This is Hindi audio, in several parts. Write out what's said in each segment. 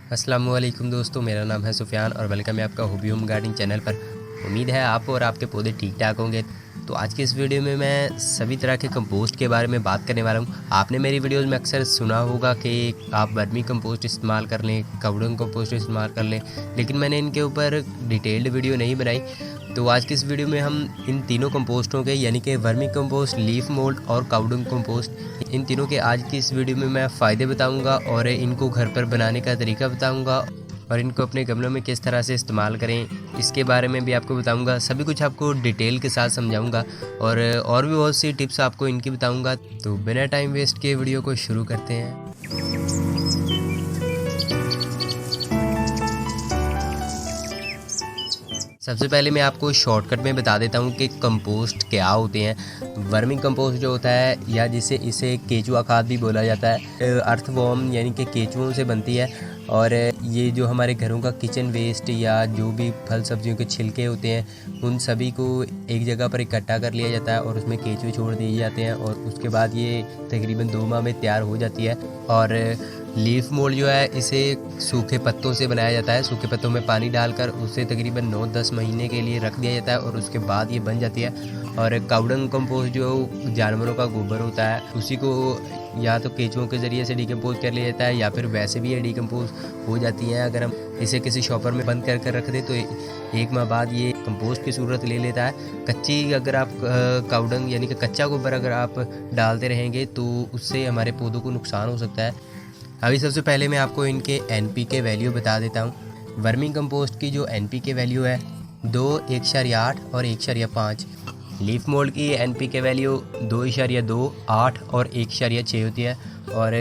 अस्सलामुअलैकुम दोस्तों, मेरा नाम है सुफ़ियान और वेलकम है आपका हॉबी होम गार्डनिंग चैनल पर। उम्मीद है आप और आपके पौधे ठीक ठाक होंगे। तो आज की इस वीडियो में मैं सभी तरह के कंपोस्ट के बारे में बात करने वाला हूँ। आपने मेरी वीडियोस में अक्सर सुना होगा कि आप वर्मी कंपोस्ट इस्तेमाल कर लें, काउडंग कंपोस्ट इस्तेमाल कर लें, लेकिन मैंने इनके ऊपर डिटेल्ड वीडियो नहीं बनाई। तो आज की इस वीडियो में हम इन तीनों कंपोस्टों के यानी कि वर्मी कंपोस्ट, लीफ मोल्ड और काउडंग कंपोस्ट, इन तीनों के आज की इस वीडियो में मैं फ़ायदे बताऊंगा और इनको घर पर बनाने का तरीका बताऊंगा और इनको अपने गमलों में किस तरह से इस्तेमाल करें इसके बारे में भी आपको बताऊंगा। सभी कुछ आपको डिटेल के साथ समझाऊंगा और भी बहुत सी टिप्स आपको इनकी बताऊंगा। तो बिना टाइम वेस्ट किए वीडियो को शुरू करते हैं। सबसे पहले मैं आपको शॉर्टकट में बता देता हूँ कि कंपोस्ट क्या होते हैं। वर्मी कंपोस्ट जो होता है, या जिसे इसे केचुआ खाद भी बोला जाता है, अर्थवॉर्म यानी कि केचुओं से बनती है। और ये जो हमारे घरों का किचन वेस्ट या जो भी फल सब्जियों के छिलके होते हैं, उन सभी को एक जगह पर इकट्ठा कर लिया जाता है और उसमें केचुए छोड़ दिए जाते हैं और उसके बाद ये तकरीबन 2 माह में तैयार हो जाती है। और लीफ मोल्ड जो है, इसे सूखे पत्तों से बनाया जाता है। सूखे पत्तों में पानी डालकर उसे तकरीबन 9-10 महीने के लिए रख दिया जाता है और उसके बाद ये बन जाती है। और काउडंग कंपोस्ट जो जानवरों का गोबर होता है, उसी को या तो केंचुओं के ज़रिए से डिकम्पोज कर लिया जाता है या फिर वैसे भी ये डिकम्पोज हो जाती है। अगर हम इसे किसी शॉपर में बंद कर रख दें तो 1 माह बाद ये कंपोस्ट की सूरत ले लेता है। कच्ची अगर आप काउडंग यानी कि कच्चा गोबर अगर आप डालते रहेंगे तो उससे हमारे पौधों को नुकसान हो सकता है। अभी सबसे पहले मैं आपको इनके NPK वैल्यू बता देता हूँ। वर्मी कंपोस्ट की जो NPK वैल्यू है 2, 1.8 और 1.5। लीफ मोल्ड की NPK वैल्यू 2.2, 8 और 1.6 होती है। और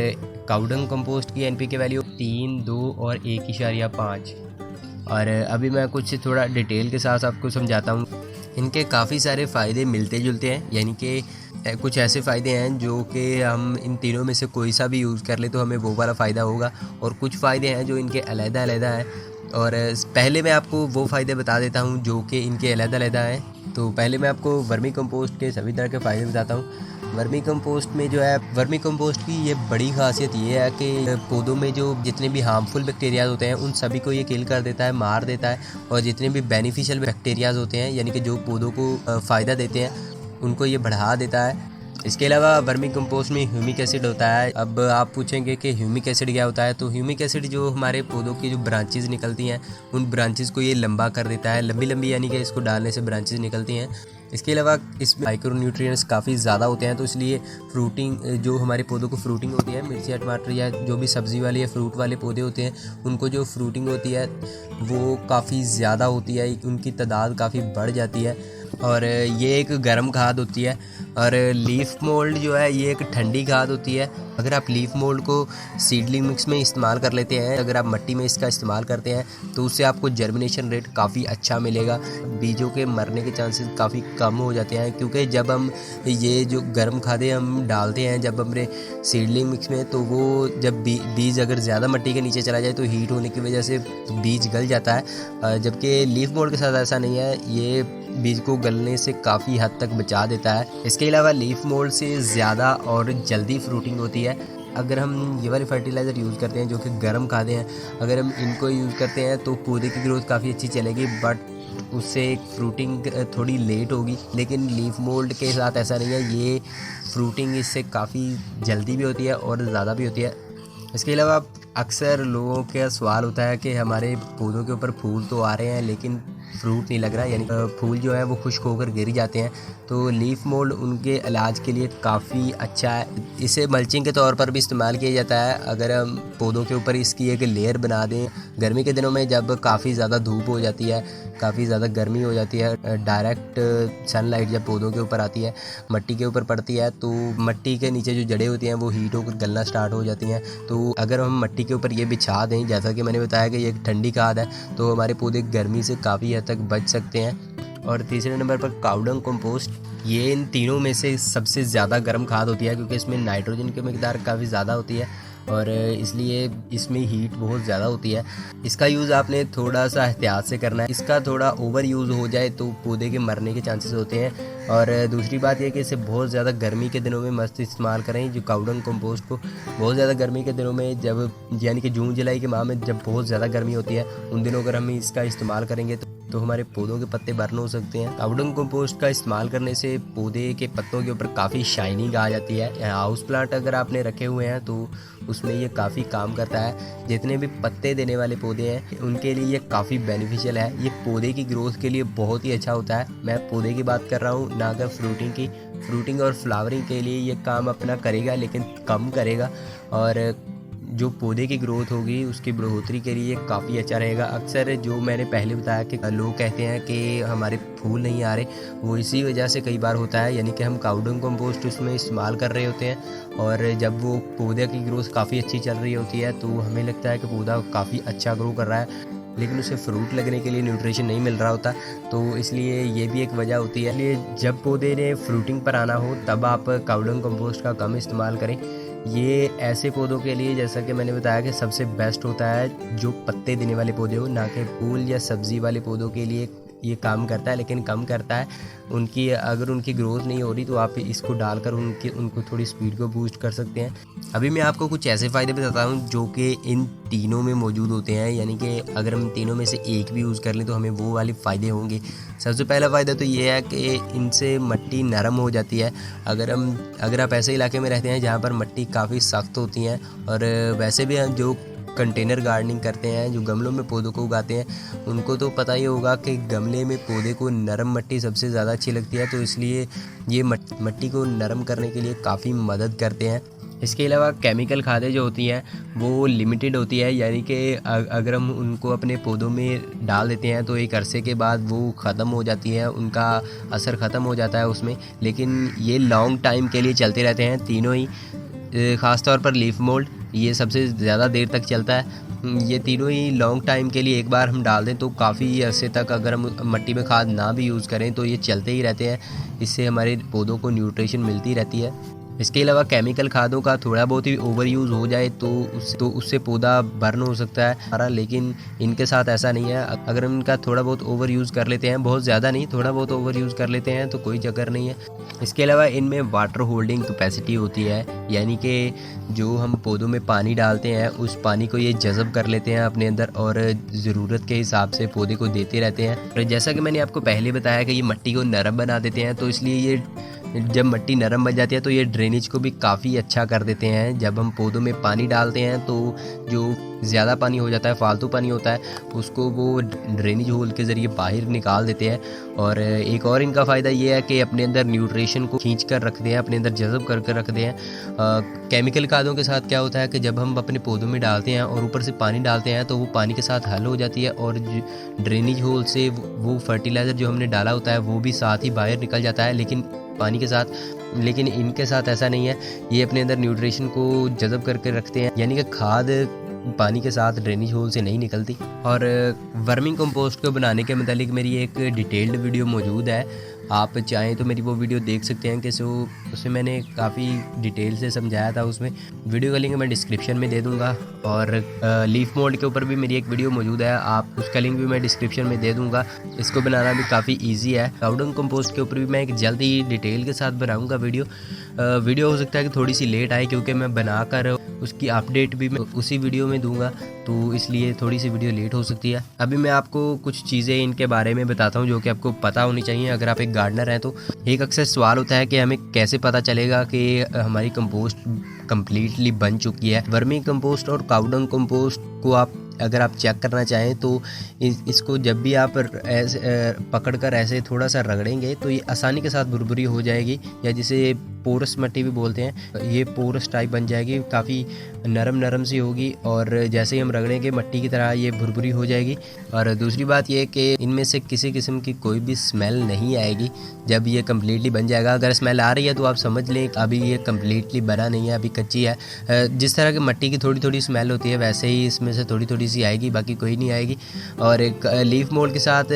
काउडंग कंपोस्ट की NPK वैल्यू 3, 2 और 1.5। और अभी मैं कुछ थोड़ा डिटेल के साथ आपको समझाता हूँ। इनके काफ़ी सारे फ़ायदे मिलते जुलते हैं, यानी कि कुछ ऐसे फ़ायदे हैं जो कि हम इन तीनों में से कोई सा भी यूज़ कर ले तो हमें वो वाला फ़ायदा होगा, और कुछ फ़ायदे हैं जो इनके अलग-अलग हैं। और पहले मैं आपको वो फ़ायदे बता देता हूँ जो कि इनके अलग-अलग हैं। तो पहले मैं आपको वर्मी कंपोस्ट के सभी तरह के फ़ायदे बताता हूँ। वर्मी कंपोस्ट में जो है, वर्मी कंपोस्ट की ये बड़ी खासियत ये है कि पौधों में जो जितने भी हार्मफुल बैक्टीरियाज होते हैं उन सभी को ये किल कर देता है, मार देता है। और जितने भी बेनिफिशियल बैक्टीरियाज होते हैं, यानी कि जो पौधों को फ़ायदा देते हैं, उनको ये बढ़ा देता है। इसके अलावा वर्मी कंपोस्ट में ह्यूमिक एसिड होता है। अब आप पूछेंगे कि ह्यूमिक एसिड क्या होता है, तो ह्यूमिक एसिड जो हमारे पौधों की जो ब्रांचेस निकलती हैं, उन ब्रांचेस को ये लंबा कर देता है। लंबी लंबी यानी कि इसको डालने से ब्रांचेस निकलती हैं। इसके अलावा इसमें माइक्रो न्यूट्रिएंट्स काफ़ी ज़्यादा होते हैं, तो इसलिए फ्रूटिंग, जो हमारे पौधों को फ्रूटिंग होती है, मिर्ची या टमाटर या जो भी सब्ज़ी वाले या फ्रूट वाले पौधे होते हैं, उनको जो फ्रूटिंग होती है वो काफ़ी ज़्यादा होती है, उनकी तादाद काफ़ी बढ़ जाती है। और ये एक गर्म खाद होती है। और लीफ मोल्ड जो है, ये एक ठंडी खाद होती है। अगर आप लीफ मोल्ड को सीडलिंग मिक्स में इस्तेमाल कर लेते हैं, अगर आप मिट्टी में इसका इस्तेमाल करते हैं, तो उससे आपको जर्मिनेशन रेट काफ़ी अच्छा मिलेगा। बीजों के मरने के चांसेस काफ़ी कम हो जाते हैं, क्योंकि जब हम ये जो गर्म खादें हम डालते हैं जब अपने सीडलिंग मिक्स में, तो वो जब बीज अगर ज़्यादा मिट्टी के नीचे चला जाए तो हीट होने की वजह से बीज गल जाता है। जबकि लीफ मोल्ड के साथ ऐसा नहीं है, ये बीज को गलने से काफ़ी हद तक बचा देता है। इसके अलावा लीफ मोल्ड से ज़्यादा और जल्दी फ्रूटिंग होती है। अगर हम ये वाले फर्टिलाइज़र यूज़ करते हैं जो कि गर्म खादें हैं, अगर हम इनको यूज़ करते हैं तो पौधे की ग्रोथ काफ़ी अच्छी चलेगी, बट उससे फ्रूटिंग थोड़ी लेट होगी। लेकिन लीफ मोल्ड के साथ ऐसा नहीं है, ये फ्रूटिंग इससे काफ़ी जल्दी भी होती है और ज़्यादा भी होती है। इसके अलावा अक्सर लोगों का सवाल होता है कि हमारे पौधों के ऊपर फूल तो आ रहे हैं लेकिन फ्रूट नहीं लग रहा, यानी फूल जो है वो खुश्क होकर गिर जाते हैं। तो लीफ मोल्ड उनके इलाज के लिए काफ़ी अच्छा है। इसे मल्चिंग के तौर पर भी इस्तेमाल किया जाता है। अगर हम पौधों के ऊपर इसकी एक लेयर बना दें, गर्मी के दिनों में जब काफ़ी ज़्यादा धूप हो जाती है, काफ़ी ज़्यादा गर्मी हो जाती है, डायरेक्ट सनलाइट जब पौधों के ऊपर आती है, मिट्टी के ऊपर पड़ती है, तो मिट्टी के नीचे जो जड़ें होती हैं वो हीट होकर गलना स्टार्ट हो जाती हैं। तो अगर हम मिट्टी के ऊपर ये बिछा दें, जैसा कि मैंने बताया कि ये एक ठंडी खाद है, तो हमारे पौधे गर्मी से काफ़ी हद तक बच सकते हैं। और तीसरे नंबर पर काउडंग कंपोस्ट, ये इन तीनों में से सबसे ज़्यादा गर्म खाद होती है, क्योंकि इसमें नाइट्रोजन की मिकदार काफ़ी ज़्यादा होती है। और इसलिए इसमें हीट बहुत ज़्यादा होती है। इसका यूज़ आपने थोड़ा सा एहतियात से करना है, इसका थोड़ा ओवर यूज़ हो जाए तो पौधे के मरने के चांसेस होते हैं। और दूसरी बात यह कि इसे बहुत ज़्यादा गर्मी के दिनों में मस्त इस्तेमाल करें। जो काउडंग कंपोस्ट को बहुत ज़्यादा गर्मी के दिनों में, जब यानी कि जून जुलाई के माह में जब बहुत ज़्यादा गर्मी होती है, उन दिनों अगर हम इसका इस्तेमाल करेंगे तो हमारे पौधों के पत्ते बर्न हो सकते हैं। काउडंग कंपोस्ट का इस्तेमाल करने से पौधे के पत्तों के ऊपर काफ़ी शाइनिंग आ जाती है। हाउस प्लांट अगर आपने रखे हुए हैं तो उसमें ये काफ़ी काम करता है। जितने भी पत्ते देने वाले पौधे हैं उनके लिए ये काफ़ी बेनिफिशियल है। ये पौधे की ग्रोथ के लिए बहुत ही अच्छा होता है। मैं पौधे की बात कर रहा हूँ, ना कि फ्रूटिंग की। फ्रूटिंग और फ्लावरिंग के लिए ये काम अपना करेगा, लेकिन कम करेगा। और जो पौधे की ग्रोथ होगी उसकी बढ़ोतरी के लिए काफ़ी अच्छा रहेगा। अक्सर जो मैंने पहले बताया कि लोग कहते हैं कि हमारे फूल नहीं आ रहे, वो इसी वजह से कई बार होता है। यानी कि हम काउडंग कंपोस्ट उसमें इस्तेमाल कर रहे होते हैं और जब वो पौधे की ग्रोथ काफ़ी अच्छी चल रही होती है तो हमें लगता है कि पौधा काफ़ी अच्छा ग्रो कर रहा है, लेकिन उसे फ्रूट लगने के लिए न्यूट्रिशन नहीं मिल रहा होता। तो इसलिए ये भी एक वजह होती है। इसलिए जब पौधे ने फ्रूटिंग पर आना हो तब आप काउडंग कंपोस्ट का कम इस्तेमाल करें। ये ऐसे पौधों के लिए, जैसा कि मैंने बताया, कि सबसे बेस्ट होता है जो पत्ते देने वाले पौधे हो, ना कि फूल या सब्ज़ी वाले पौधों के लिए ये काम करता है, लेकिन कम करता है। अगर उनकी ग्रोथ नहीं हो रही तो आप इसको डालकर उनको थोड़ी स्पीड को बूस्ट कर सकते हैं। अभी मैं आपको कुछ ऐसे फ़ायदे बताता हूँ जो कि इन तीनों में मौजूद होते हैं। यानी कि अगर हम तीनों में से एक भी यूज़ कर लें तो हमें वो वाले फ़ायदे होंगे। सबसे पहला फ़ायदा तो ये है कि इनसे मिट्टी नरम हो जाती है। अगर आप ऐसे इलाके में रहते हैं जहाँ पर मिट्टी काफ़ी सख्त होती हैं, और वैसे भी हम जो कंटेनर गार्डनिंग करते हैं, जो गमलों में पौधों को उगाते हैं, उनको तो पता ही होगा कि गमले में पौधे को नरम मिट्टी सबसे ज़्यादा अच्छी लगती है। तो इसलिए ये मिट्टी को नरम करने के लिए काफ़ी मदद करते हैं। इसके अलावा केमिकल खादें जो होती हैं वो लिमिटेड होती है। यानी कि अगर हम उनको अपने पौधों में डाल देते हैं तो एक अरसे के बाद वो ख़त्म हो जाती है, उनका असर ख़त्म हो जाता है उसमें। लेकिन ये लॉन्ग टाइम के लिए चलते रहते हैं तीनों ही। ख़ास तौर पर लीफ मोल्ड ये सबसे ज़्यादा देर तक चलता है। ये तीनों ही लॉन्ग टाइम के लिए एक बार हम डाल दें तो काफ़ी अरसे तक, अगर हम मिट्टी में खाद ना भी यूज़ करें तो ये चलते ही रहते हैं। इससे हमारे पौधों को न्यूट्रिशन मिलती रहती है। इसके अलावा केमिकल खादों का थोड़ा बहुत ही ओवर यूज़ हो जाए तो उससे पौधा बर्न हो सकता है हमारा, लेकिन इनके साथ ऐसा नहीं है। अगर हम इनका थोड़ा बहुत ओवर यूज़ कर लेते हैं, बहुत ज़्यादा नहीं, थोड़ा बहुत ओवर यूज़ कर लेते हैं तो कोई चक्कर नहीं है। इसके अलावा इनमें वाटर होल्डिंग कैपेसिटी होती है। यानी कि जो हम पौधों में पानी डालते हैं उस पानी को ये जज़ब कर लेते हैं अपने अंदर और ज़रूरत के हिसाब से पौधे को देते रहते हैं। और जैसा कि मैंने आपको पहले बताया कि ये मिट्टी को नरम बना देते हैं, तो इसलिए ये जब मिट्टी नरम बन जाती है तो ये ड्रेनेज को भी काफ़ी अच्छा कर देते हैं। जब हम पौधों में पानी डालते हैं तो जो ज़्यादा पानी हो जाता है, फालतू पानी होता है, उसको वो ड्रेनेज होल के ज़रिए बाहर निकाल देते हैं। और एक और इनका फ़ायदा ये है कि अपने अंदर न्यूट्रिशन को खींच कर रखते हैं, अपने अंदर जज़ब करके रखते हैं। केमिकल खादों के साथ क्या होता है कि जब हम अपने पौधों में डालते हैं और ऊपर से पानी डालते हैं तो वो पानी के साथ हल हो जाती है और ड्रेनेज होल से वो फर्टिलाइज़र जो हमने डाला होता है वो भी साथ ही बाहर निकल जाता है, लेकिन पानी के साथ। लेकिन इनके साथ ऐसा नहीं है, ये अपने अंदर न्यूट्रिशन को जज़ब करके रखते हैं। यानी कि खाद पानी के साथ ड्रेनेज होल से नहीं निकलती। और वर्मिंग कंपोस्ट को बनाने के मतलब मेरी एक डिटेल्ड वीडियो मौजूद है, आप चाहें तो मेरी वो वीडियो देख सकते हैं कि उसमें मैंने काफ़ी डिटेल से समझाया था। उसमें वीडियो का लिंक मैं डिस्क्रिप्शन में दे दूंगा। और लीफ मोल्ड के ऊपर भी मेरी एक वीडियो मौजूद है, आप उसका लिंक भी मैं डिस्क्रिप्शन में दे दूंगा। इसको बनाना भी काफ़ी ईजी है। काउडंग कंपोस्ट के ऊपर भी मैं एक जल्द ही डिटेल के साथ बनाऊँगा वीडियो हो सकता है कि थोड़ी सी लेट आए, क्योंकि मैं बनाकर उसकी अपडेट भी मैं उसी वीडियो में दूंगा, तो इसलिए थोड़ी सी वीडियो लेट हो सकती है। अभी मैं आपको कुछ चीज़ें इनके बारे में बताता हूँ जो कि आपको पता होनी चाहिए अगर आप एक गार्डनर हैं तो। एक अक्सर सवाल होता है कि हमें कैसे पता चलेगा कि हमारी कंपोस्ट कंप्लीटली बन चुकी है। वर्मी कंपोस्ट और काउडंग कंपोस्ट को अगर आप चेक करना चाहें तो इसको जब भी आप ऐसे पकड़कर ऐसे थोड़ा सा रगड़ेंगे तो ये आसानी के साथ भुरभुरी हो जाएगी, या जिसे पोरस मिट्टी भी बोलते हैं, ये पोरस टाइप बन जाएगी, काफ़ी नरम सी होगी और जैसे ही हम रगड़ेंगे मिट्टी की तरह ये भुरभुरी हो जाएगी। और दूसरी बात ये कि इनमें से किसी किस्म की कोई भी स्मेल नहीं आएगी जब ये कम्प्लीटली बन जाएगा। अगर स्मेल आ रही है तो आप समझ लें अभी ये कम्प्लीटली बना नहीं है, अभी कच्ची है। जिस तरह की मिट्टी की थोड़ी थोड़ी स्मेल होती है वैसे ही इसमें से थोड़ी थोड़ी सी आएगी, बाकी कोई नहीं आएगी। और एक लीफ मोल्ड के साथ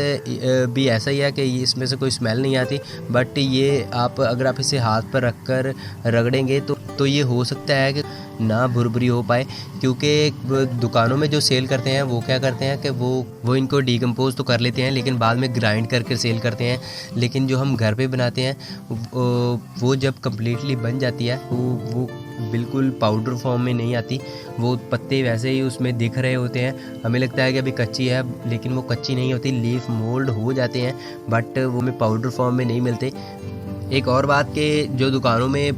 भी ऐसा ही है कि इसमें से कोई स्मेल नहीं आती, बट ये अगर आप इसे हाथ पर रख कर रगड़ेंगे तो ये हो सकता है ना भुरभुरी हो पाए, क्योंकि दुकानों में जो सेल करते हैं वो क्या करते हैं कि वो इनको डिकम्पोज तो कर लेते हैं लेकिन बाद में ग्राइंड करके सेल करते हैं। लेकिन जो हम घर पे बनाते हैं वो जब कम्प्लीटली बन जाती है वो बिल्कुल पाउडर फॉर्म में नहीं आती, वो पत्ते वैसे ही उसमें दिख रहे होते हैं, हमें लगता है कि अभी कच्ची है लेकिन वो कच्ची नहीं होती, लीफ मोल्ड हो जाते हैं बट वो हमें पाउडर फॉर्म में नहीं मिलते। एक और बात कि जो दुकानों में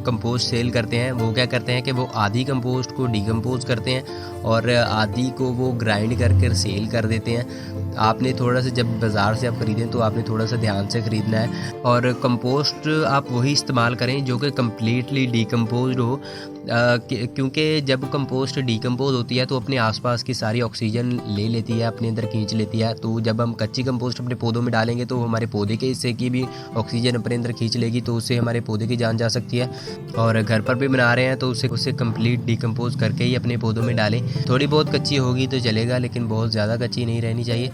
कंपोस्ट सेल करते हैं वो क्या करते हैं कि वो आधी कंपोस्ट को डिकम्पोज करते हैं और आधी को वो ग्राइंड करके सेल कर देते हैं। आपने थोड़ा सा जब बाज़ार से आप ख़रीदें तो आपने थोड़ा सा ध्यान से ख़रीदना है और कंपोस्ट आप वही इस्तेमाल करें जो कि कम्प्लीटली डिकम्पोज्ड हो, क्योंकि जब कंपोस्ट डिकम्पोज होती है तो अपने आसपास की सारी ऑक्सीजन ले लेती है, अपने अंदर खींच लेती है। तो जब हम कच्ची कंपोस्ट अपने पौधों में डालेंगे तो हमारे पौधे के हिस्से की भी ऑक्सीजन अपने अंदर खींच लेगी, तो उससे हमारे पौधे की जान जा सकती है। और घर पर भी बना रहे हैं तो उसे कंप्लीट डिकम्पोज करके ही अपने पौधों में डालें। थोड़ी बहुत कच्ची होगी तो चलेगा लेकिन बहुत ज़्यादा कच्ची नहीं रहनी चाहिए।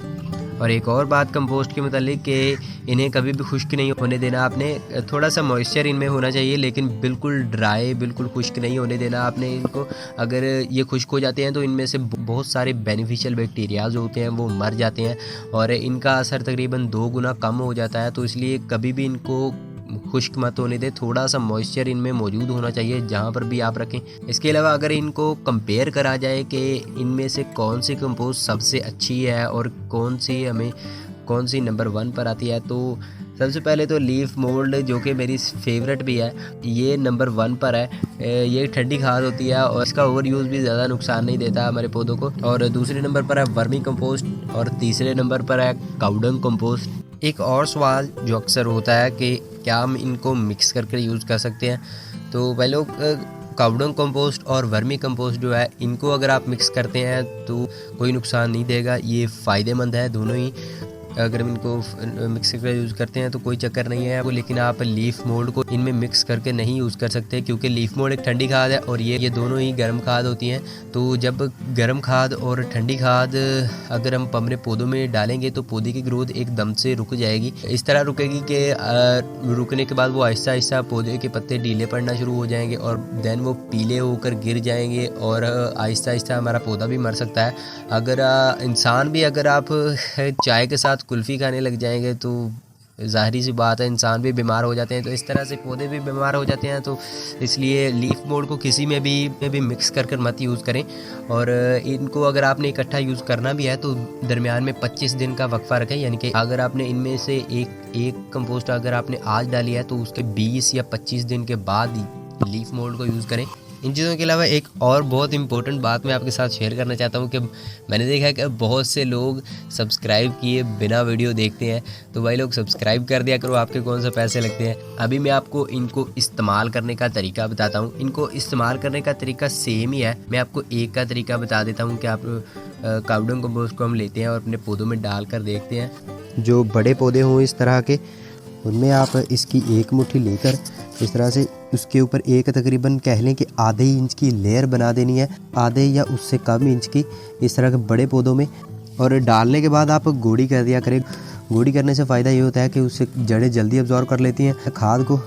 और एक और बात कंपोस्ट के मतलब कि इन्हें कभी भी खुश्क नहीं होने देना आपने, थोड़ा सा मॉइस्चर इनमें होना चाहिए लेकिन बिल्कुल ड्राई, बिल्कुल खुश्क नहीं होने देना आपने इनको। अगर ये खुश्क हो जाते हैं तो इनमें से बहुत सारे बेनिफिशियल बैक्टीरियाज होते हैं वो मर जाते हैं और इनका असर तकरीबन 2 गुना कम हो जाता है। तो इसलिए कभी भी इनको खुश्क मत होने दे, थोड़ा सा मॉइस्चर इनमें मौजूद होना चाहिए जहाँ पर भी आप रखें। इसके अलावा अगर इनको कंपेयर करा जाए कि इनमें से कौन सी कंपोस्ट सबसे अच्छी है और कौन सी नंबर 1 पर आती है, तो सबसे पहले तो लीफ मोल्ड जो कि मेरी फेवरेट भी है, ये नंबर 1 पर है। ये ठंडी खाद होती है और इसका ओवर यूज़ भी ज़्यादा नुकसान नहीं देता हमारे पौधों को। और दूसरे नंबर पर है वर्मी कंपोस्ट और तीसरे नंबर पर है काउडंग कंपोस्ट। एक और सवाल जो अक्सर होता है कि क्या हम इनको मिक्स करके यूज़ कर सकते हैं, तो भाई लोग काउडंग कंपोस्ट और वर्मी कंपोस्ट जो है इनको अगर आप मिक्स करते हैं तो कोई नुकसान नहीं देगा, ये फ़ायदेमंद है दोनों ही। अगर हम इनको मिक्स करके यूज़ करते हैं तो कोई चक्कर नहीं है, लेकिन आप लीफ मोल्ड को इनमें मिक्स करके नहीं यूज़ कर सकते क्योंकि लीफ मोल्ड एक ठंडी खाद है और ये दोनों ही गर्म खाद होती हैं। तो जब गर्म खाद और ठंडी खाद अगर हम अपने पौधों में डालेंगे तो पौधे की ग्रोथ एकदम से रुक जाएगी, इस तरह रुकेगी कि रुकने के बाद वो आहिस्ता आहिस्ता पौधे के पत्ते ढीले पड़ना शुरू हो जाएंगे और देन वो पीले होकर गिर जाएंगे और आहिस्ता आहिस्ता हमारा पौधा भी मर सकता है। अगर इंसान भी अगर आप चाय के साथ कुल्फ़ी खाने लग जाएंगे तो ज़ाहिरी सी बात है इंसान भी बीमार हो जाते हैं, तो इस तरह से पौधे भी बीमार हो जाते हैं। तो इसलिए लीफ मोल्ड को किसी में भी मिक्स कर मत यूज़ करें। और इनको अगर आपने इकट्ठा यूज़ करना भी है तो दरमियान में 25 दिन का वक्फा रखें, यानी कि अगर आपने इनमें से एक कंपोस्ट अगर आपने आज डाली है तो उसके 20 या 25 दिन के बाद लीफ मोल्ड को यूज़ करें। इन चीज़ों के अलावा एक और बहुत इंपॉर्टेंट बात मैं आपके साथ शेयर करना चाहता हूँ कि मैंने देखा है कि बहुत से लोग सब्सक्राइब किए बिना वीडियो देखते हैं, तो भाई लोग सब्सक्राइब कर दिया करो, आपके कौन सा पैसे लगते हैं। अभी मैं आपको इनको इस्तेमाल करने का तरीका बताता हूँ। इनको इस्तेमाल करने का तरीका सेम ही है, मैं आपको एक का तरीका बता देता हूँ कि आप काउडंग कंपोस्ट को हम लेते हैं और अपने पौधों में डाल कर देखते हैं। जो बड़े पौधे हों इस तरह के, उनमें आप इसकी एक मुट्ठी लेकर इस तरह से उसके ऊपर एक तकरीबन कह लें कि आधे इंच की लेयर बना देनी है, आधे या उससे कम इंच की, इस तरह के बड़े पौधों में। और डालने के बाद आप गोड़ी कर दिया करें। गोड़ी करने से फ़ायदा ये होता है कि उससे जड़ें जल्दी अब्जॉर्ब कर लेती हैं खाद को।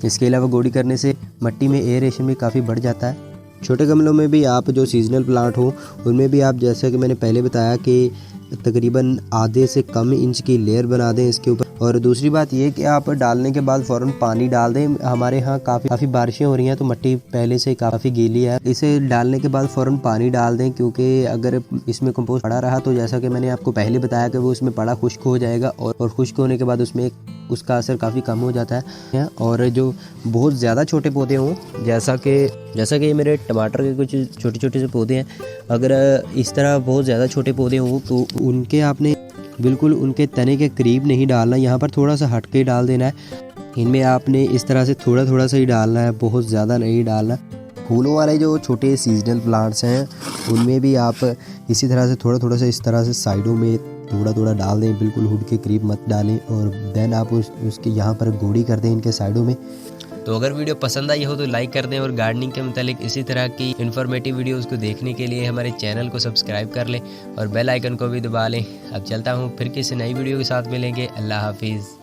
इसके अलावा गोड़ी करने से मिट्टी में एयरेशन भी काफ़ी बढ़ जाता है। छोटे गमलों में भी आप जो सीजनल प्लांट हो उनमें भी आप, जैसे कि मैंने पहले बताया, कि तकरीबन आधे से कम इंच की लेयर बना दें इसके ऊपर। और दूसरी बात ये कि आप डालने के बाद फ़ौरन पानी डाल दें। हमारे यहाँ काफ़ी बारिशें हो रही हैं तो मिट्टी पहले से काफ़ी गीली है, इसे डालने के बाद फ़ौरन पानी डाल दें, क्योंकि अगर इसमें कंपोस्ट पड़ा रहा तो जैसा कि मैंने आपको पहले बताया कि वो इसमें पड़ा खुश्क हो जाएगा और खुश्क होने के बाद उसमें उसका असर काफ़ी कम हो जाता है। और जो बहुत ज़्यादा छोटे पौधे हों, जैसा कि ये मेरे टमाटर के कुछ छोटे छोटे से पौधे हैं, अगर इस तरह बहुत ज़्यादा छोटे पौधे हों तो उनके आपने बिल्कुल उनके तने के करीब नहीं डालना, यहाँ पर थोड़ा सा हट के डाल देना है। इनमें आपने इस तरह से थोड़ा थोड़ा सा ही डालना है, बहुत ज़्यादा नहीं डालना। फूलों वाले जो छोटे सीजनल प्लांट्स हैं उनमें भी आप इसी तरह से थोड़ा थोड़ा सा इस तरह से साइडों में थोड़ा थोड़ा डाल दें, बिल्कुल हुड के करीब मत डालें। और देन आप उसके यहाँ पर गोड़ी कर दें इनके साइडों में। तो अगर वीडियो पसंद आई हो तो लाइक कर दें और गार्डनिंग के मुतालिक इसी तरह की इन्फॉर्मेटिव वीडियोस को देखने के लिए हमारे चैनल को सब्सक्राइब कर लें और बेल आइकन को भी दबा लें। अब चलता हूँ, फिर किसी नई वीडियो के साथ मिलेंगे। अल्लाह हाफिज़।